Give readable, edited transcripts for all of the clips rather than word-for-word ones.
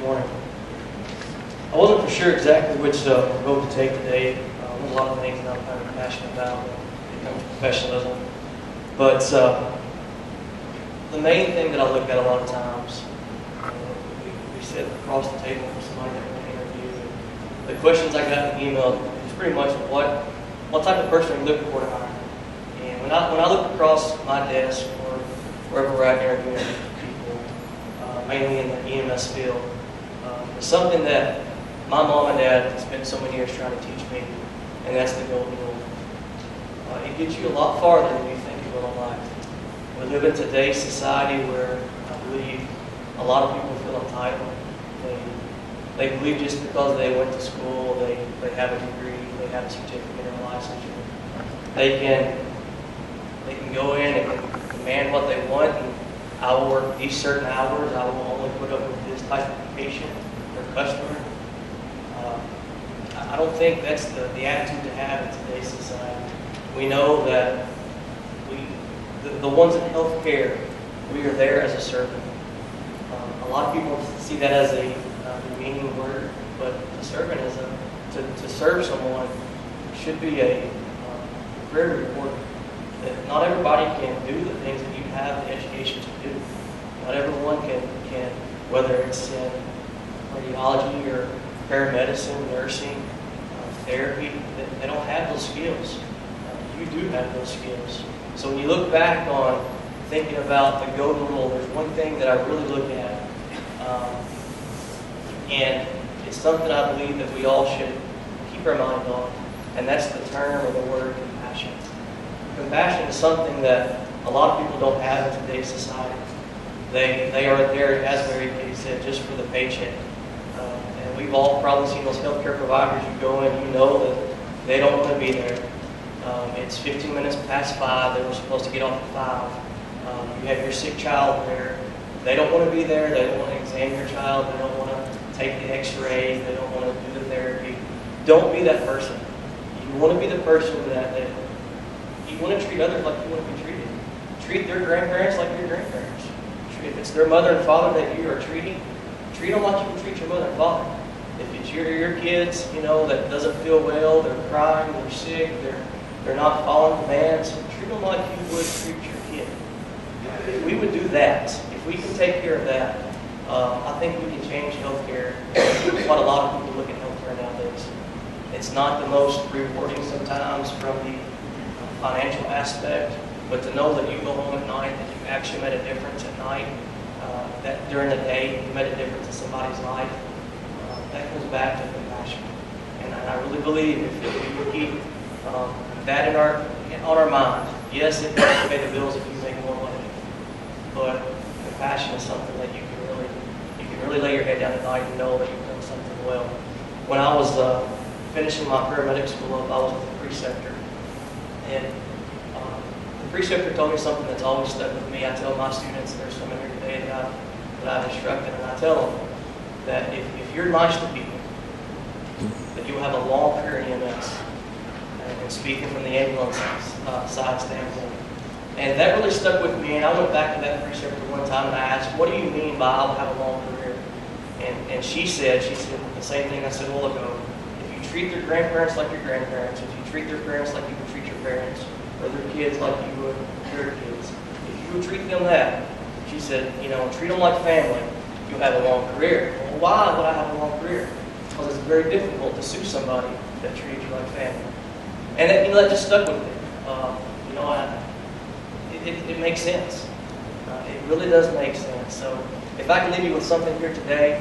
morning. I wasn't for sure exactly which road to take today. There's a lot of things that I'm kind of passionate about when it comes to professionalism. But the main thing that I look at a lot of times, we sit across the table with somebody that we're going to interview. The questions I got in the email is pretty much what type of person are you looking for to hire? And when I look across my desk or wherever we're at interviewing people, mainly in the EMS field, it's something that my mom and dad spent so many years trying to teach me, and that's the golden rule. It gets you a lot farther than you think it will in life. We live in today's society where I believe a lot of people feel entitled. They believe just because they went to school, they have a degree, they have a certificate or a licensure, they can go in and demand what they want, and I will work these certain hours, I will only put up with this type of patient or customer. I don't think that's the attitude to have in today's society. We know that the ones in healthcare, we are there as a servant. A lot of people see that as a demeaning word, but a servant is to serve someone should be very important. That not everybody can do the things that you have the education to do. Not everyone can, whether it's in radiology or paramedicine, nursing, therapy, they don't have those skills. You do have those skills. So when you look back on thinking about the golden rule, there's one thing that I really look at, and it's something I believe that we all should keep our mind on, and that's the term or the word compassion. Compassion is something that a lot of people don't have in today's society. They are there, as Mary Kay said, just for the paycheck. And we've all probably seen those healthcare providers. You go in, you know that they don't want to be there. It's 15 minutes past 5. They were supposed to get off at 5. You have your sick child there. They don't want to be there. They don't want to examine your child. They don't want to take the x-rays. They don't want to do the therapy. Don't be that person. You want to be the person that you want to treat others like you want to be treated. Treat their grandparents like your grandparents. If it's their mother and father that you are treating, treat them like you would treat your mother and father. If it's your kids, that doesn't feel well, they're crying, they're sick, they're not following commands, treat them like you would treat your kid. If we would do that, if we can take care of that, I think we can change healthcare. What a lot of people look at healthcare nowadays. It's not the most rewarding sometimes from the financial aspect, but to know that you go home at night, that you actually made a difference at night, that during the day you made a difference in somebody's life, that comes back to compassion. And I really believe if we would keep that on our mind, yes, it can pay the bills if you make more money, but compassion is something that you can really lay your head down at night and know that you've done something well. When I was finishing my paramedic school up, I was with the preceptor, and the preceptor told me something that's always stuck with me. I tell my students, there's some in here today that I've instructed, and I tell them that if you're nice to people, that you'll have a long career in EMS. And speaking from the ambulance side standpoint. And that really stuck with me, and I went back to that preceptor one time and I asked, what do you mean by I'll have a long career? And she said the same thing I said a while ago. If you treat their grandparents like your grandparents, if you treat their parents like you would treat your parents, or their kids like you would your kids, if you would treat them that, she said, treat them like family, you'll have a long career. Well, why would I have a long career? Because it's very difficult to sue somebody that treats you like family. And that just stuck with me. It makes sense. It really does make sense. So if I can leave you with something here today,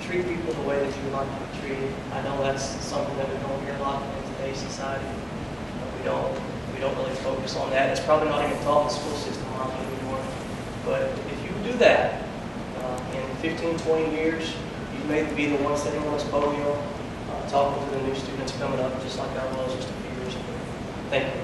treat people the way that you would like to be treated. I know that's something that we don't hear a lot in today's society. We don't really focus on that. It's probably not even taught in the school system anymore. But if you do that, in 15, 20 years, you may be the one sitting on this podium talking to the new students coming up, just like I was just a few years ago. Thank you.